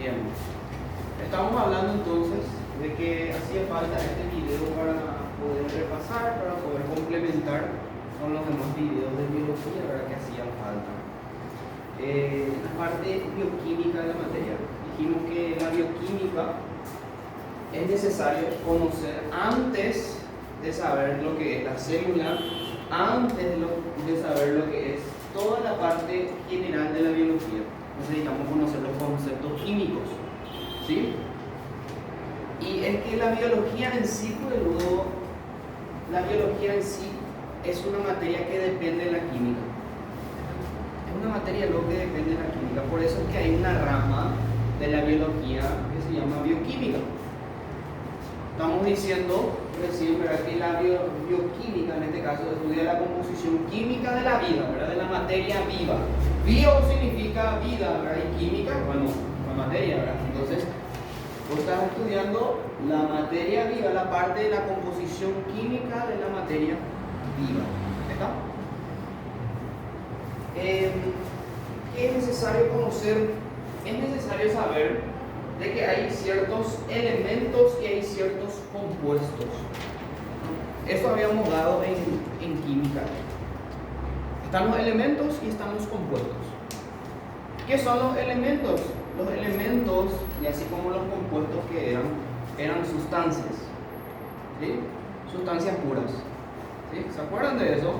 Bien. Estamos hablando entonces de que hacía falta este video para poder repasar, para poder complementar con los demás videos de biología, ¿verdad? Que hacían falta. La parte bioquímica de la materia. Dijimos que la bioquímica es necesario conocer antes de saber lo que es la célula, antes de saber lo que es toda la parte general de la biología. Necesitamos conocer los conceptos químicos, ¿sí? Y es que la biología en sí, pues luego, la biología en sí es una materia que depende de la química. Es una materia luego que depende de la química. Por eso es que hay una rama de la biología que se llama bioquímica. Estamos diciendo recién, ¿verdad?, que la bioquímica en este caso estudia la composición química de la vida, ¿verdad?, de la materia viva. Bio significa vida, ¿verdad?, y química, bueno, la materia, ¿verdad? Entonces, vos estás estudiando la materia viva, la parte de la composición química de la materia viva. ¿Está? ¿Qué es necesario conocer? Es necesario saber de que hay ciertos elementos y hay ciertos compuestos. Eso habíamos dado en química. Están los elementos y están los compuestos. ¿Qué son los elementos? Los elementos, y así como los compuestos que eran sustancias, ¿sí? Sustancias puras, ¿sí? ¿Se acuerdan de eso?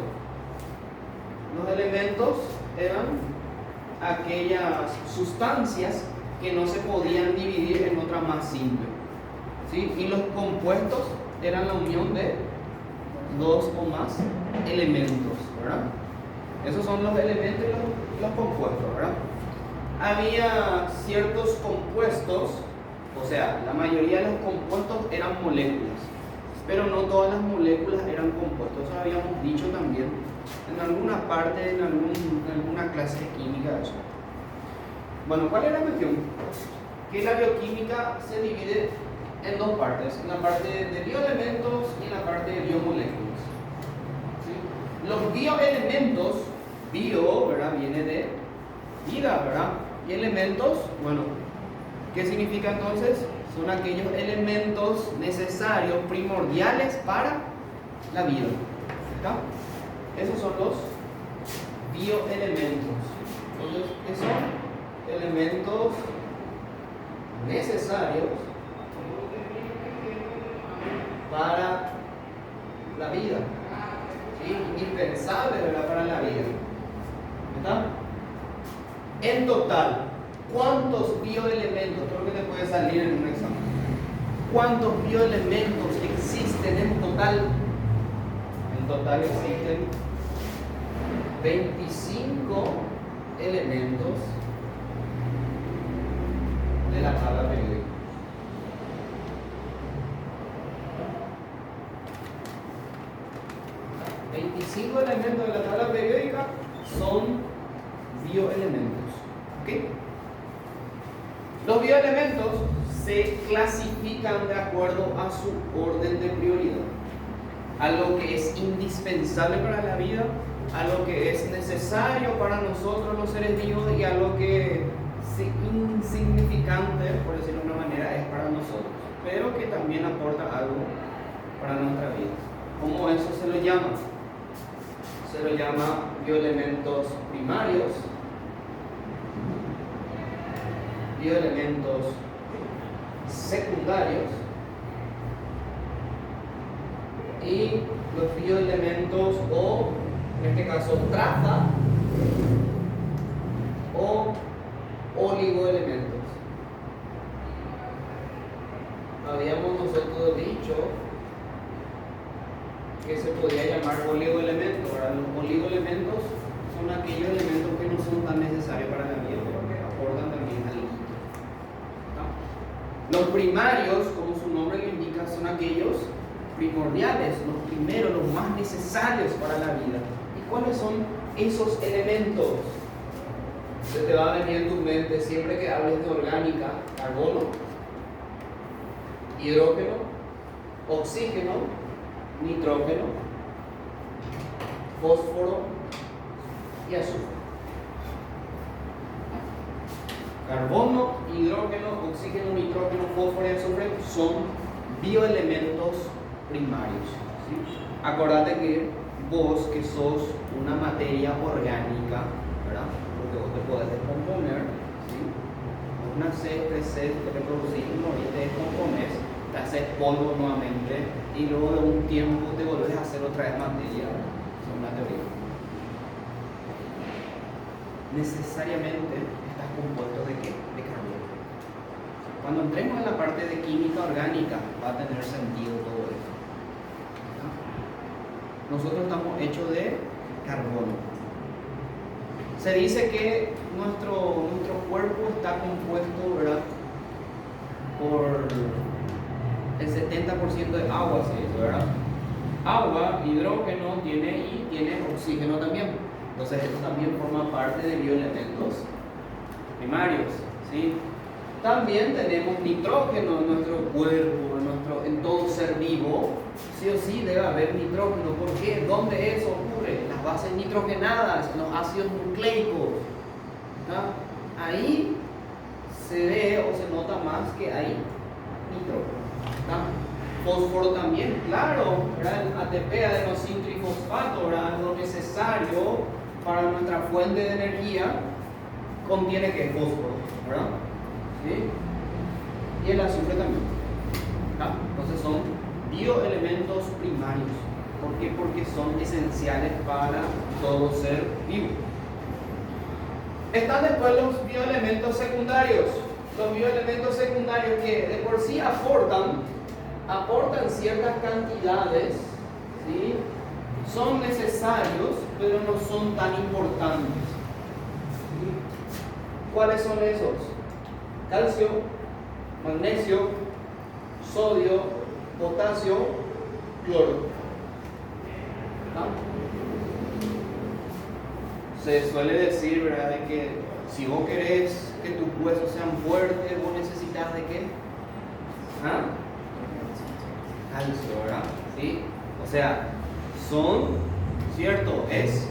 Los elementos eran aquellas sustancias que no se podían dividir en otra más simple, ¿sí? Y los compuestos eran la unión de dos o más elementos, ¿verdad? Esos son los elementos y los compuestos, ¿verdad? Había ciertos compuestos, o sea, la mayoría de los compuestos eran moléculas, pero no todas las moléculas eran compuestos. Eso habíamos dicho también en alguna parte, en alguna clase de química. Eso. Bueno, ¿cuál es la cuestión? Que la bioquímica se divide en dos partes, en la parte de bioelementos y en la parte de biomoléculas. ¿Sí? Los bioelementos, bio, ¿verdad?, viene de vida, ¿verdad? Y elementos, bueno, ¿qué significa entonces? Son aquellos elementos necesarios, primordiales para la vida. ¿Está? Esos son los bioelementos. Entonces, ¿qué son? Elementos necesarios para la vida, ¿sí? Indispensables, ¿verdad?, para la vida. ¿Está? En total, ¿cuántos bioelementos? Creo que te puede salir en un examen. ¿Cuántos bioelementos existen en total? En total existen 25 elementos de la tabla periódica. 25 elementos de la tabla periódica son bioelementos. ¿Okay? Los bioelementos se clasifican de acuerdo a su orden de prioridad. A lo que es indispensable para la vida, a lo que es necesario para nosotros los seres vivos y a lo que es insignificante, por decirlo de una manera, es para nosotros, pero que también aporta algo para nuestra vida. ¿Cómo eso se lo llama? Se lo llama bioelementos primarios, bioelementos secundarios y los bioelementos, o en este caso traza o oligoelementos. Habíamos nosotros dicho que se podía llamar oligoelementos. Ahora, los oligoelementos son aquellos elementos que no son tan necesarios para la vida, pero que aportan también al líquido. ¿No? Los primarios, como su nombre lo indica, son aquellos primordiales, los primeros, los más necesarios para la vida. ¿Y cuáles son esos elementos? Se te va a venir en tu mente siempre que hables de orgánica: carbono, hidrógeno, oxígeno, nitrógeno, fósforo y azufre. Carbono, hidrógeno, oxígeno, nitrógeno, fósforo y azufre son bioelementos primarios. ¿Sí? Acordate que vos, que sos una materia orgánica, ¿verdad? Porque vos te podés descomponer, ¿sí? Vos nacés, creces, te reproducís, morís, te descompones, te haces polvo nuevamente y luego de un tiempo te volvés a hacer otra vez materia, ¿verdad? Es una teoría. Necesariamente estás compuesto de ¿qué? De carbono. Cuando entremos en la parte de química orgánica va a tener sentido todo esto. Nosotros estamos hechos de carbono. Se dice que nuestro cuerpo está compuesto, ¿verdad?, por el 70% de agua, ¿sí? ¿Verdad? Agua, hidrógeno y tiene oxígeno también. Entonces esto también forma parte de bioelementos primarios, ¿sí? También tenemos nitrógeno en nuestro cuerpo, en todo ser vivo. Sí o sí debe haber nitrógeno. ¿Por qué? ¿Dónde eso ocurre? Las bases nitrogenadas, en los ácidos nucleicos, ¿no? Ahí se ve o se nota más que hay nitrógeno, ¿no? Fósforo también, claro, ¿verdad? El ATP, adenosintrifosfato, ¿verdad?, lo necesario para nuestra fuente de energía contiene que fósforo, ¿verdad? ¿Sí? Y el azufre también, ¿verdad? Entonces son bioelementos primarios. ¿Por qué? Porque son esenciales para todo ser vivo. Están después los bioelementos secundarios. Los bioelementos secundarios que de por sí aportan ciertas cantidades, ¿sí? Son necesarios, pero no son tan importantes. ¿Sí? ¿Cuáles son esos? Calcio, magnesio, sodio, potasio, cloro. ¿Ah? Se suele decir, ¿verdad?, de que si vos querés que tus huesos sean fuertes, vos necesitas de qué? ¿Ah? Calcio, ¿verdad? ¿Sí? O sea, son, cierto, es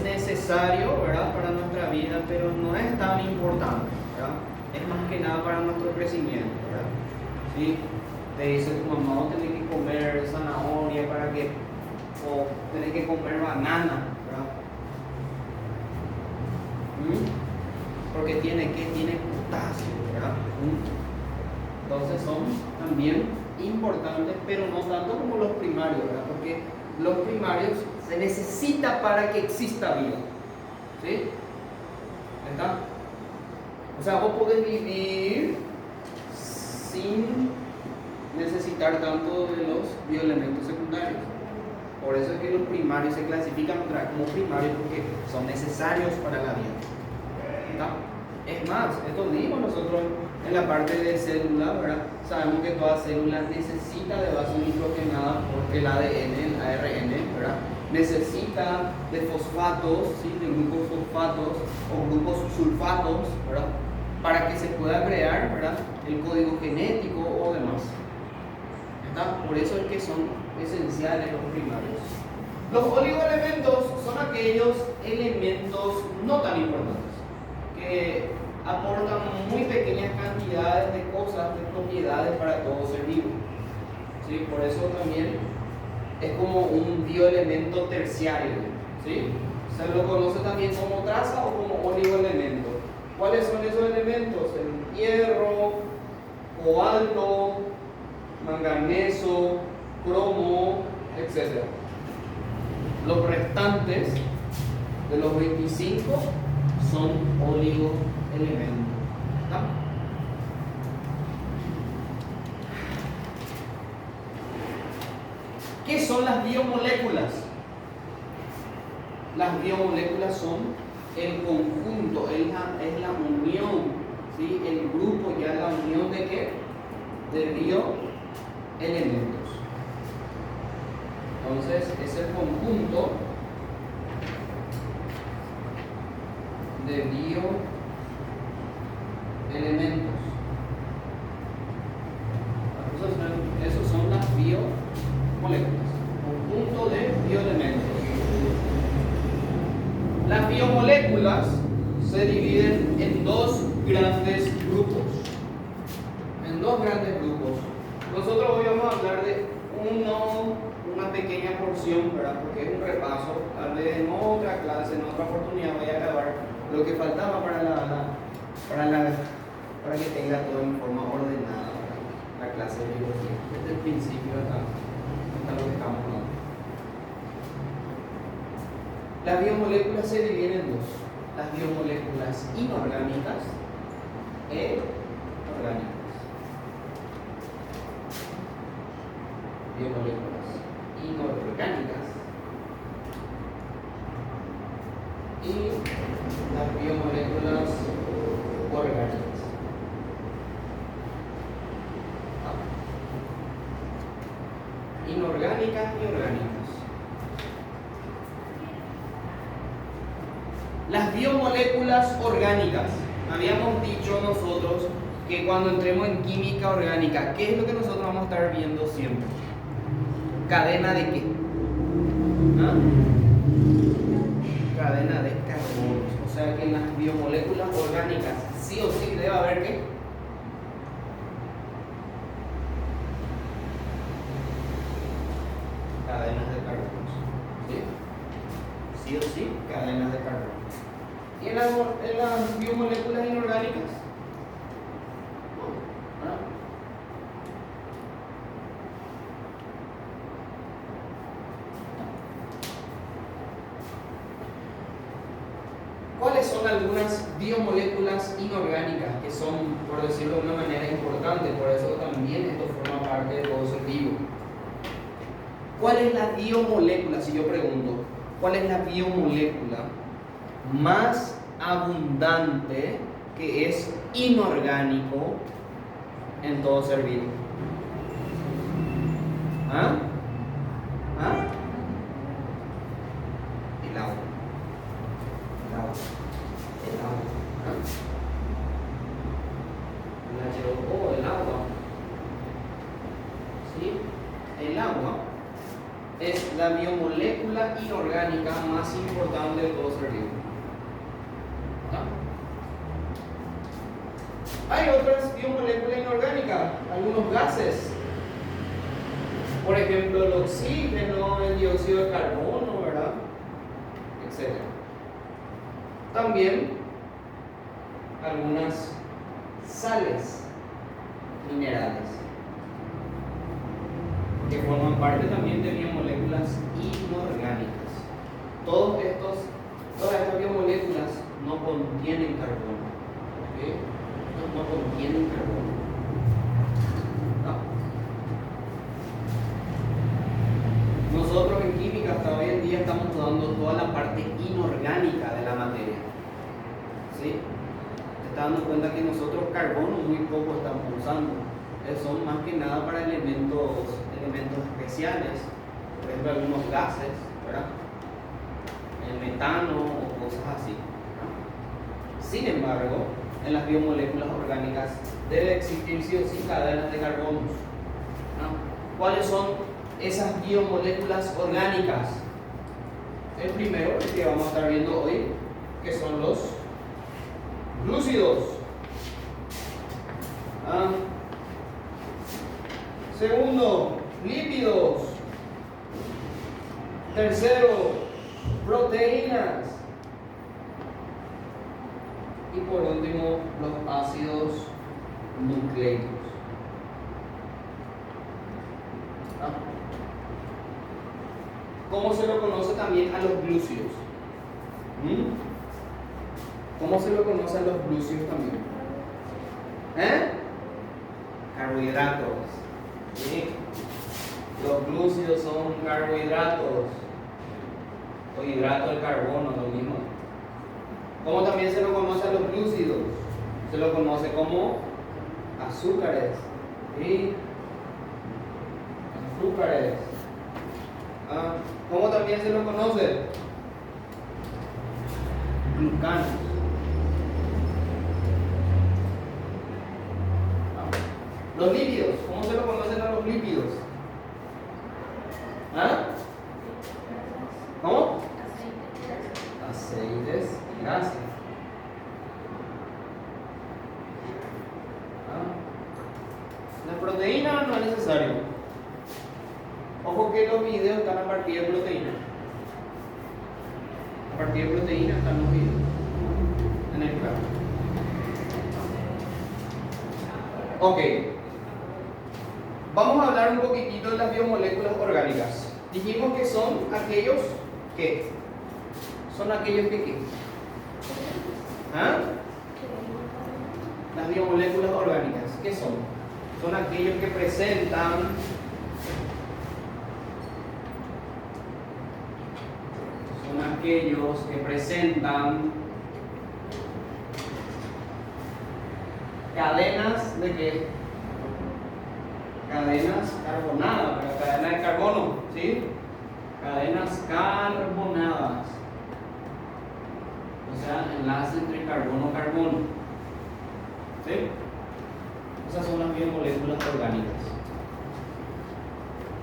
necesario, ¿verdad?, para nuestra vida, pero no es tan importante, ¿verdad? Es más que nada para nuestro crecimiento, ¿verdad? ¿Sí? Te dice tu mamá, vos tenés que comer zanahoria para que, o tenés que comer banana, ¿verdad? Porque tiene potasio, ¿verdad? Entonces son también importantes, pero no tanto como los primarios, ¿verdad? Porque los primarios se necesita para que exista vida, ¿sí? ¿Está? O sea, vos podés vivir sin necesitar tanto de los bioelementos secundarios. Por eso es que los primarios se clasifican como primarios, porque son necesarios para la vida. ¿Está? Es más, esto dimos nosotros en la parte de célula, ¿verdad? Sabemos que toda célula necesita de base nitrogenada porque el ADN, el ARN, ¿verdad?, necesita de fosfatos, ¿sí?, de grupos fosfatos o grupos sulfatos, ¿verdad?, para que se pueda crear, ¿verdad?, el código genético o demás. ¿Está? Por eso es que son esenciales los primarios. Los oligoelementos son aquellos elementos no tan importantes, que aportan muy pequeñas cantidades de cosas, de propiedades para todo ser vivo. ¿Sí? Por eso también es como un bioelemento terciario. ¿Sí? Se lo conoce también como traza o como oligoelemento. ¿Cuáles son esos elementos? El hierro, cobalto, manganeso, cromo, etc. Los restantes de los 25 son oligoelementos. ¿Está? ¿Qué son las biomoléculas? Las biomoléculas son el conjunto, es la unión, ¿sí?, el grupo, ya la unión de ¿qué? De bioelementos. Entonces es el conjunto de bioelementos. Esos son las biomoléculas, conjunto de bioelementos. Las biomoléculas se dividen en dos grandes grupos. En dos grandes grupos. Nosotros hoy vamos a hablar de una pequeña porción, ¿verdad? Porque es un repaso. Tal vez en otra clase, en otra oportunidad voy a grabar lo que faltaba para que tenga todo en forma ordenada, ¿verdad? La clase de biología, desde el principio hasta lo que estamos hablando. Las biomoléculas se dividen en dos: las biomoléculas inorgánicas e orgánicas. Biomoléculas inorgánicas y las biomoléculas orgánicas. Inorgánicas y orgánicas. Las biomoléculas orgánicas. Habíamos dicho nosotros que cuando entremos en química orgánica, ¿qué es lo que nosotros vamos a estar viendo siempre? ¿Cadena de qué? ¿Ah? Cadena de carbonos. O sea que en las biomoléculas orgánicas sí o sí debe haber ¿qué? Cadenas de carbonos. ¿Sí? Sí o sí, cadenas de carbonos. ¿Y en las biomoléculas inorgánicas? No. ¿Ah? ¿Cuáles son algunas biomoléculas inorgánicas que son, por decirlo de una manera, importantes? Por eso también esto forma parte de todo ser vivo. ¿Cuál es la biomolécula? Si yo pregunto, ¿cuál es la biomolécula más abundante que es inorgánico en todo ser vivo? ¿Ah? ¿Ah? El agua. El agua. ¿Ah? El H2O, el agua. ¿Sí? El agua es la biomolécula inorgánica más importante de todo ser vivo. ¿Ah? Hay otras biomoléculas inorgánicas, algunos gases. Por ejemplo, el oxígeno, el dióxido de carbono, ¿verdad? Etcétera. También algunas sales minerales que forman parte también de biomoléculas inorgánicas. Todas estas biomoléculas no contienen carbono. ¿Okay? No contienen carbono. No. Nosotros en química hasta hoy en día estamos dando toda la parte inorgánica de la materia. ¿Sí? Te estás dando cuenta que nosotros carbono muy poco estamos usando. Son más que nada para elementos especiales, por ejemplo algunos gases, ¿verdad? El metano o cosas así, ¿no? Sin embargo, en las biomoléculas orgánicas debe existir sí o sí cadenas de carbonos, ¿no? ¿Cuáles son esas biomoléculas orgánicas? El primero, el que vamos a estar viendo hoy, que son los glúcidos. Segundo, lípidos. Tercero, proteínas. Y por último, los ácidos nucleicos. ¿Cómo se lo conoce también a los glúcidos? ¿Cómo se lo conoce a los glúcidos también? Carbohidratos. ¿Sí? Los glúcidos son carbohidratos o hidrato de carbono, lo mismo. ¿Cómo también se lo conoce a los glúcidos? Se lo conoce como azúcares. ¿Sí? Azúcares. ¿Cómo también se lo conoce? Glucanos. Los lípidos, ¿cómo se lo conocen a los lípidos? ¿Cómo? Aceites y gases. necesario. Ojo que los videos están a partir de proteína. A partir de proteína están los videos en el claro. Ok. Vamos a hablar un poquitito de las biomoléculas orgánicas. Dijimos que son aquellos que. Son aquellos que ¿qué? ¿Ah? Las biomoléculas orgánicas, ¿qué son? Son aquellos que presentan cadenas de qué? Cadenas carbonadas, cadena de carbono, ¿sí? Cadenas carbonadas. O sea, enlace entre carbono-carbono. ¿Sí? Esas son las biomoléculas orgánicas.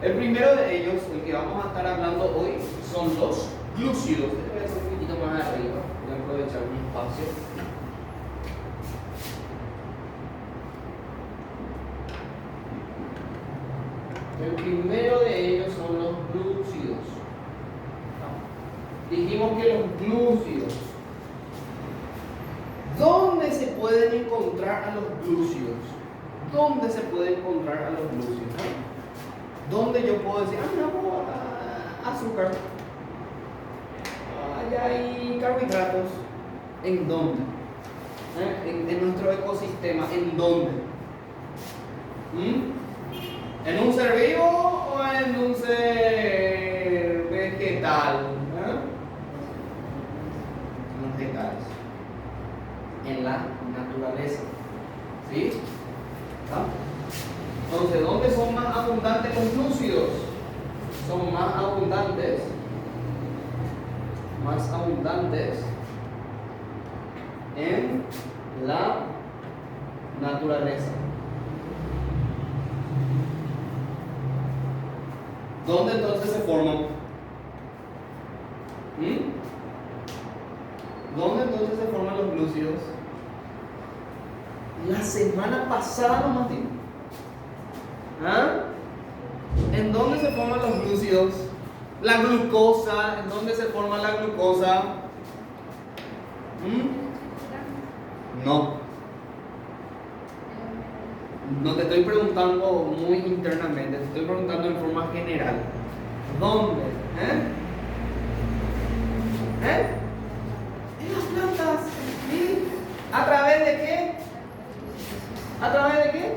El primero de ellos, el que vamos a estar hablando hoy, son los glúcidos. Este voy a hacer un poquito más arriba, voy a aprovechar mi espacio. El primero de ellos son los glúcidos. Dijimos que los glúcidos. ¿Dónde se pueden encontrar a los glúcidos? ¿Dónde se puede encontrar a los glúcidos? ¿Dónde yo puedo decir, no, azúcar? Allá hay carbohidratos. ¿En dónde? En nuestro ecosistema, ¿en dónde? ¿En un ser vivo o en un ser vegetal? En los vegetales. En la naturaleza. ¿Sí? ¿Ah? Entonces, ¿dónde son más abundantes los glúcidos? Son más abundantes en la naturaleza. ¿Dónde entonces se forman? ¿Dónde entonces se forman los glúcidos? La semana pasada nomás digo. ¿En dónde se forman los glúcidos? La glucosa, ¿en dónde se forma la glucosa? No. No te estoy preguntando muy internamente, te estoy preguntando en forma general. ¿Dónde? En las plantas. ¿Sí? ¿A través de qué? ¿A través de qué?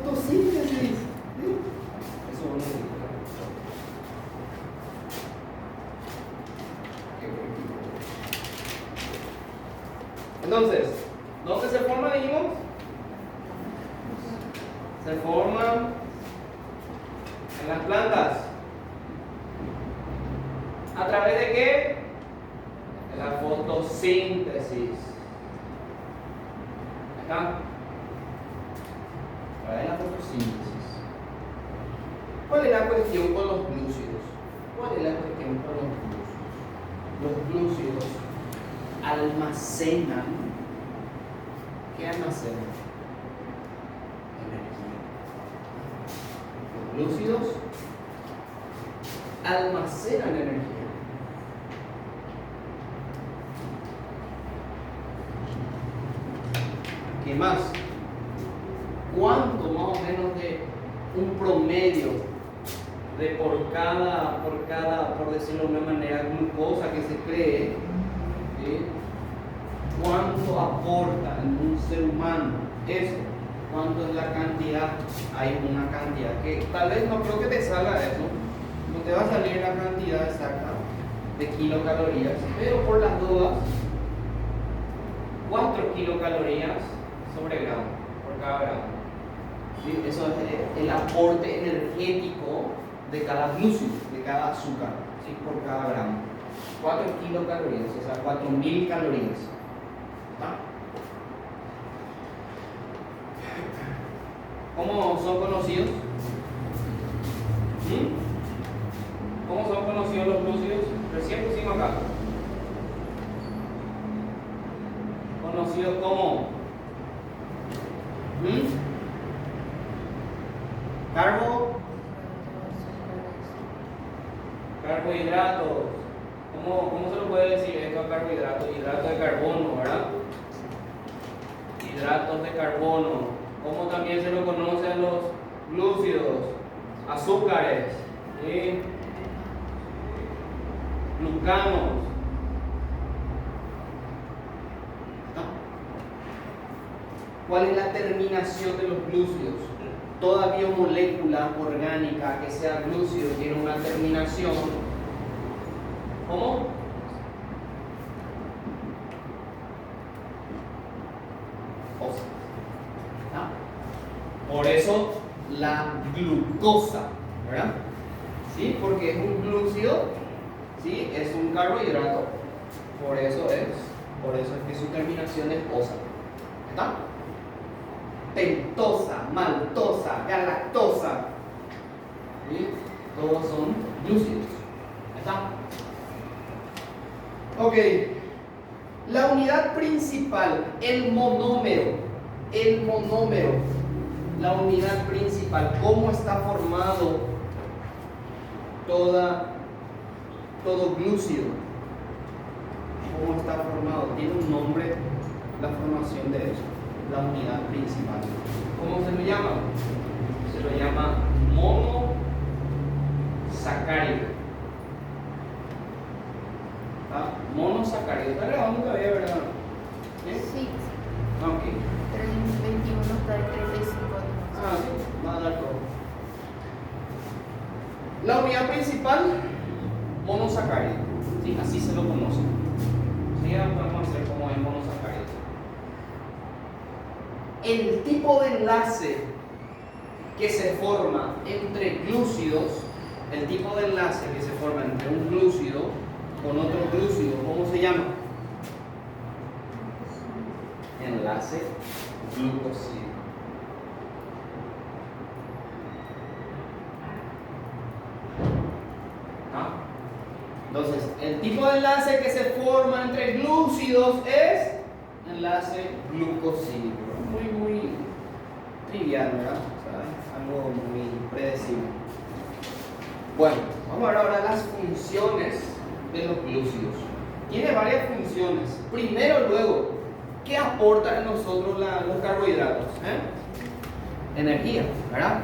La fotosíntesis. ¿Sí? Eso no es. Entonces, ¿dónde se forma, dijimos? Se forman en las plantas. ¿A través de qué? De la fotosíntesis. ¿Acá? A través de la fotosíntesis. ¿Cuál es la cuestión con los glúcidos? ¿Cuál es la cuestión con los glúcidos? Los glúcidos almacenan. ¿Qué almacenan? Los glúcidos almacenan energía. ¿Qué más? ¿Cuánto más o menos de un promedio de por cada, por decirlo de una manera, glucosa que se cree, ¿sí? ¿Cuánto aporta en un ser humano? Eso. ¿Cuánto es la cantidad? Hay una cantidad que tal vez no creo que te salga eso, no te va a salir la cantidad exacta de kilocalorías, pero por las dudas, 4 kilocalorías sobre gramo, por cada gramo. ¿Sí? Eso es el aporte energético de cada glúcido, de cada azúcar, ¿sí? Por cada gramo. 4 kilocalorías, o sea, 4000 calorías. ¿Cómo son conocidos? ¿Cómo son conocidos los glúcidos? Recién pusimos acá. Conocidos como carbohidratos. ¿Cómo se lo puede decir esto a carbohidratos? Hidratos de carbono, ¿verdad? Hidratos de carbono. ¿Cómo también se lo conoce a los glúcidos? Azúcares, ¿sí? Glucanos. ¿Cuál es la terminación de los glúcidos? Toda biomolécula orgánica que sea glúcido tiene una terminación. ¿Cómo? Osa. Por eso la glucosa, ¿verdad? ¿Sí? Porque es un glúcido, ¿sí? Es un carbohidrato. Por eso es que su terminación es osa. ¿Está? Pentosa, maltosa, galactosa, ¿sí? Todos son glúcidos. ¿Está? Ok. La unidad principal, el monómero. La unidad principal, ¿cómo está formado todo glúcido? ¿Cómo está formado? Tiene un nombre la formación de eso, la unidad principal. ¿Cómo se lo llama? Se lo llama monosacárido. ¿Ah? Monosacárido. Está grabando todavía, ¿verdad? Sí. Ok. 21 hasta el 35. Ah, sí, va a dar todo. La unidad principal, monosacárido. Sí, así se lo conoce. Sí, ya podemos hacer como es monosacárido. El tipo de enlace que se forma entre glúcidos, el tipo de enlace que se forma entre un glúcido con otro glúcido, ¿cómo se llama? Enlace glucósido. Entonces, el tipo de enlace que se forma entre glúcidos es enlace glucosídico. Muy trivial, ¿verdad? O sea, algo muy predecible. Bueno, vamos a ver ahora las funciones de los glúcidos. Tiene varias funciones. Primero, luego, ¿qué aporta a nosotros los carbohidratos? Energía, ¿verdad?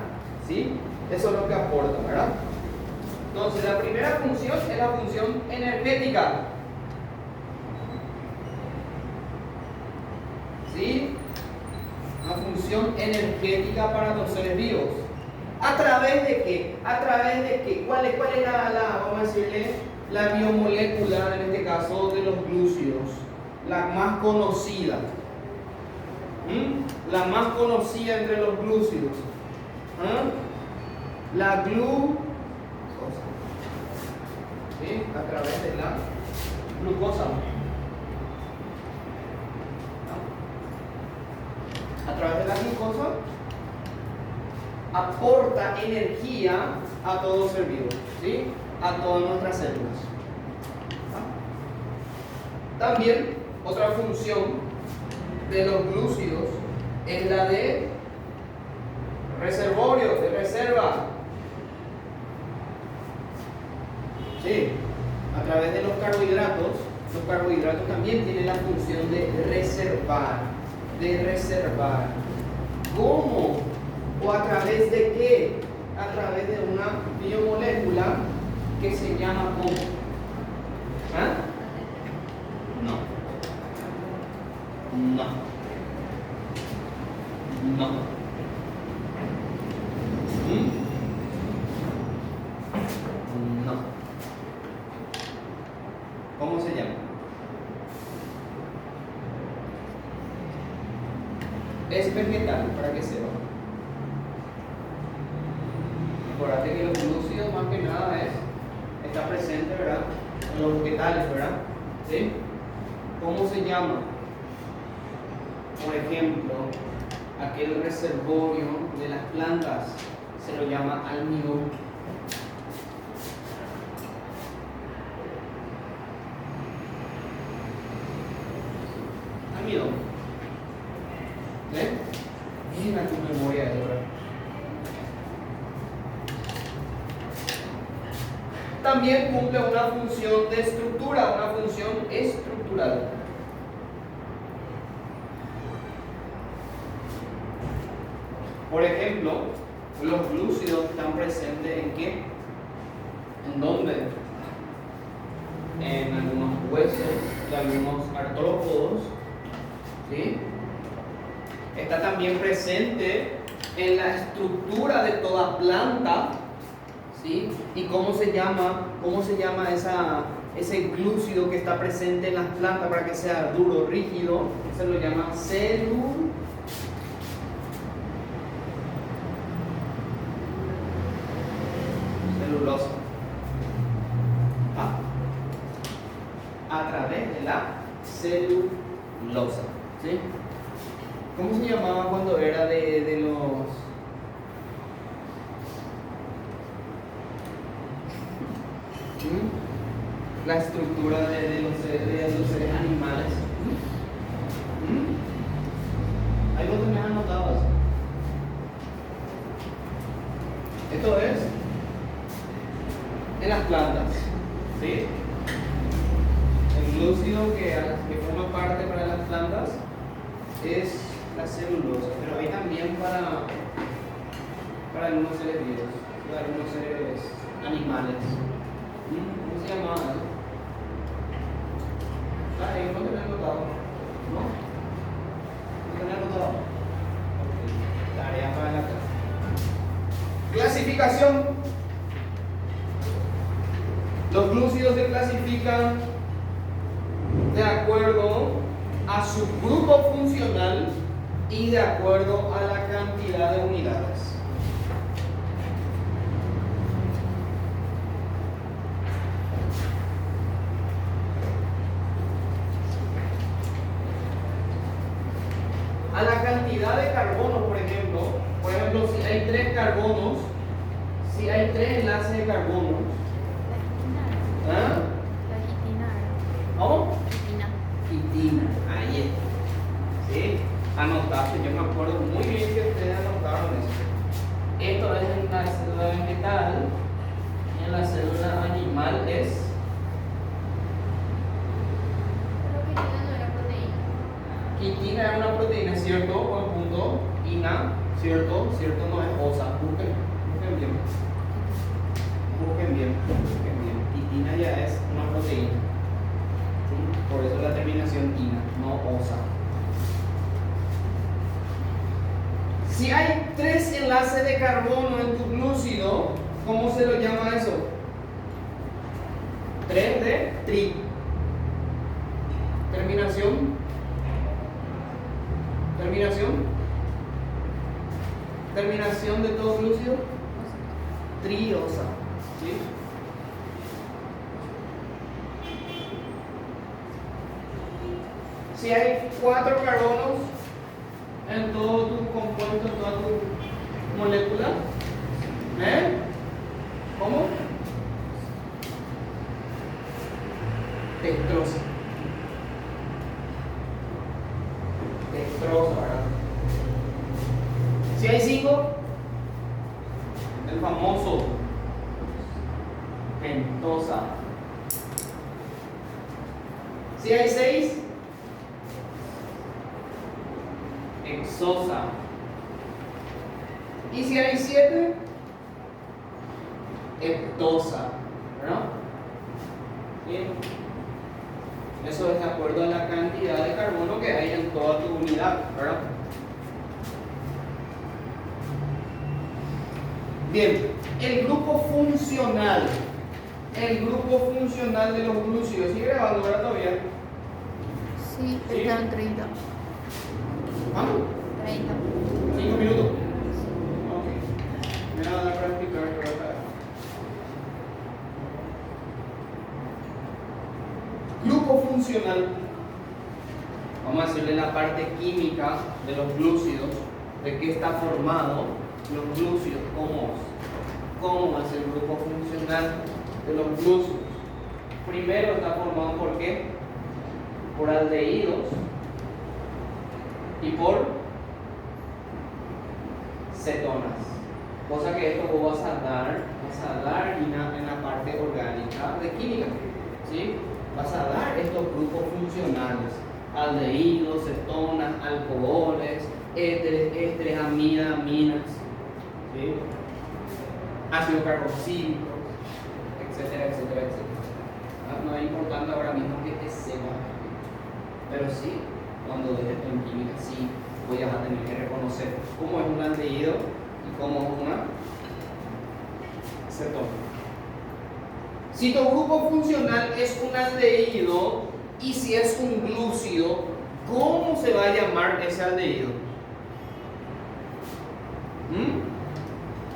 ¿Sí? Eso es lo que aporta, ¿verdad? Entonces, la primera función es la función energética. ¿Sí? Una función energética para los seres vivos. ¿A través de qué? ¿A través de qué? ¿Cuál es vamos a decirle, la biomolécula, en este caso, de los glúcidos? La más conocida. La más conocida entre los glúcidos. La glucosa. ¿Sí? A través de la glucosa. A través de la glucosa aporta energía a todo ser vivo, ¿sí? A todas nuestras células. También otra función de los glúcidos es la de reservorio, de reserva. Sí, a través de los carbohidratos también tienen la función de reservar. ¿Cómo? ¿O a través de qué? A través de una biomolécula que se llama ¿cómo? No. ¿Cómo se llama? Es vegetal, para que sepa. Acuérdate que los glúcidos más que nada está presente, ¿verdad? En los vegetales, ¿verdad? ¿Sí? ¿Cómo se llama? Por ejemplo, aquel reservorio de las plantas se lo llama almidón. Almidón. ¿Sí? Mira tu memoria de ahora. también cumple una función de estructura, una función estructural. Por ejemplo, los glúcidos están presentes ¿en qué? ¿En dónde? En algunos huesos de algunos artrópodos, ¿sí? Está también presente en la estructura de toda planta, ¿sí? ¿Y cómo se llama ese glúcido que está presente en las plantas para que sea duro, rígido? Se lo llama celulosa. A través de la celulosa, ¿sí? ¿Cómo se llamaba cuando era de los... la estructura de los seres animales? Ahí vos tenés anotado eso. Esto es en las plantas, ¿sí? El glúcido que forma parte para las plantas es la celulosa, pero hay también para algunos seres vivos, para algunos seres animales. ¿Cómo se llama eso? Ahí no tenés anotado, ¿no? ¿No tenés anotado? Ok, tarea para la casa. Clasificación. Los glúcidos se clasifican de acuerdo a su grupo funcional y de acuerdo a la cantidad de unidades. A la cantidad de carbono, por ejemplo, si hay 3 carbonos, si hay 3 enlaces de carbonos, ¿ah? La quitina. ¿Cómo? Quitina. Quitina, ahí está. ¿Sí? Anotaste, yo me acuerdo muy bien que ustedes anotaron eso. Esto es en la célula vegetal y en la célula animal es. Pero quitina no era proteína. Quitina es una proteína, ¿cierto? Buen punto. Ina, ¿cierto? ¿Cierto? No es osa. Busquen bien. Busquen bien. Quitina ya es una proteína. ¿Sí? Por eso la terminación ina, no osa. Si hay 3 enlaces de carbono en tu glúcido, ¿cómo se lo llama eso? 3 de tri. Terminación. Terminación de todo glúcido. Triosa. ¿Sí? Si hay 4 carbonos en todo tu compuesto, en toda tu molécula, ¿cómo? Dextrosa. Dextrosa, ¿verdad? Si hay 5, el famoso pentosa. Si hay 6, hexosa. Y si hay 7, heptosa, ¿verdad? Bien. Eso es de acuerdo a la cantidad de carbono que hay en toda tu unidad, ¿verdad? Bien, el grupo funcional. El grupo funcional de los glúcidos. ¿Sigue grabando ahora todavía? Sí, ¿Sí? están 30. ¿Cuánto? 30. 5 minutos. Ok. Me va a dar para explicar por acá. Grupo funcional. Vamos a decirle la parte química de los glúcidos, de qué está formado los glúcidos, cómo es el grupo funcional de los glúcidos. Primero está formado por qué? Por aldehídos y por cetonas. Cosa que esto vos vas a dar en la parte orgánica de química, ¿sí? Vas a dar estos grupos funcionales: aldehídos, cetonas, alcoholes, ésteres, aminas, ¿sí? Ácido carboxílico, etcétera, etcétera, etcétera. No es importante ahora mismo que te sepas, pero sí, cuando des esto en química, sí voy a tener que reconocer cómo es un aldehído y cómo es una cetona. Si tu grupo funcional es un aldehído y si es un glúcido, ¿cómo se va a llamar ese aldehído?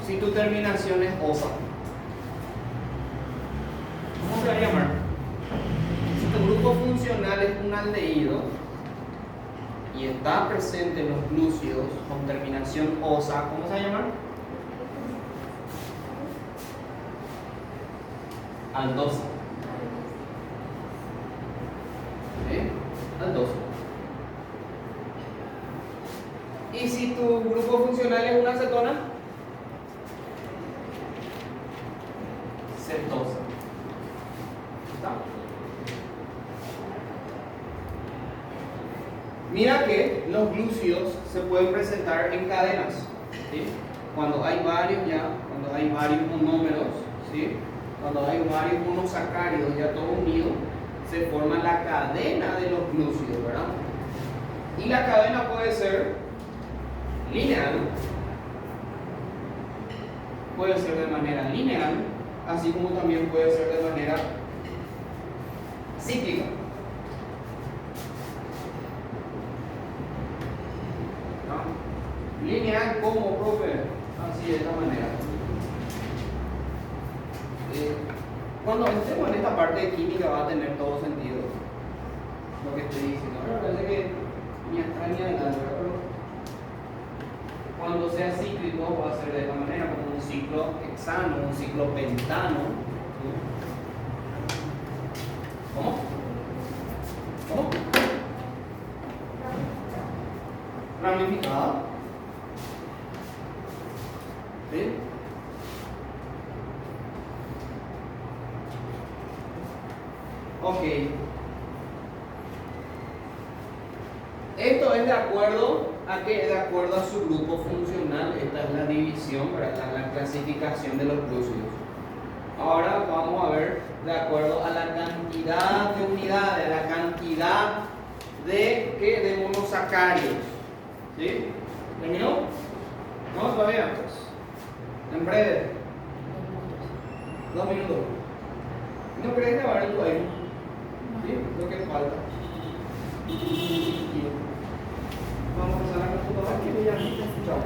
Si tu terminación es osa, ¿cómo se va a llamar? Si tu grupo funcional es un aldehído y está presente en los glúcidos con terminación osa, ¿cómo se va a llamar? Aldosa. Aldosa. Y si tu grupo funcional es una cetona, cetosa. ¿Está? Mira que los glúcidos se pueden presentar en cadenas, ¿sí? Cuando hay varios monómeros, ¿sí? Cuando hay varios monosacáridos ya todo unido, se forma la cadena de los glúcidos, ¿verdad? Y la cadena puede ser lineal, puede ser de manera lineal, así como también puede ser de manera cíclica. ¿No? Lineal como, profe, así de esta manera. Cuando estemos en esta parte de química va a tener todo sentido lo que estoy diciendo. Ahora parece que ni atrás ni adelante, pero cuando sea cíclico va a ser de esta manera, como un ciclo hexano, un ciclo pentano. ¿Cómo? ¿Cómo? Ramificado. ¿Sí? Ok. Esto es de acuerdo a que de acuerdo a su grupo funcional. Esta es la división, esta es la clasificación de los glúcidos. Ahora vamos a ver de acuerdo a la cantidad de unidades, a la cantidad de monosacáridos. ¿Sí? ¿Terminó? No, todavía. En breve. 2 minutos. ¿No querés grabar el cuaderno? ¿Sí? Lo que falta. Vamos a pasar a la computadora que ya. Chao.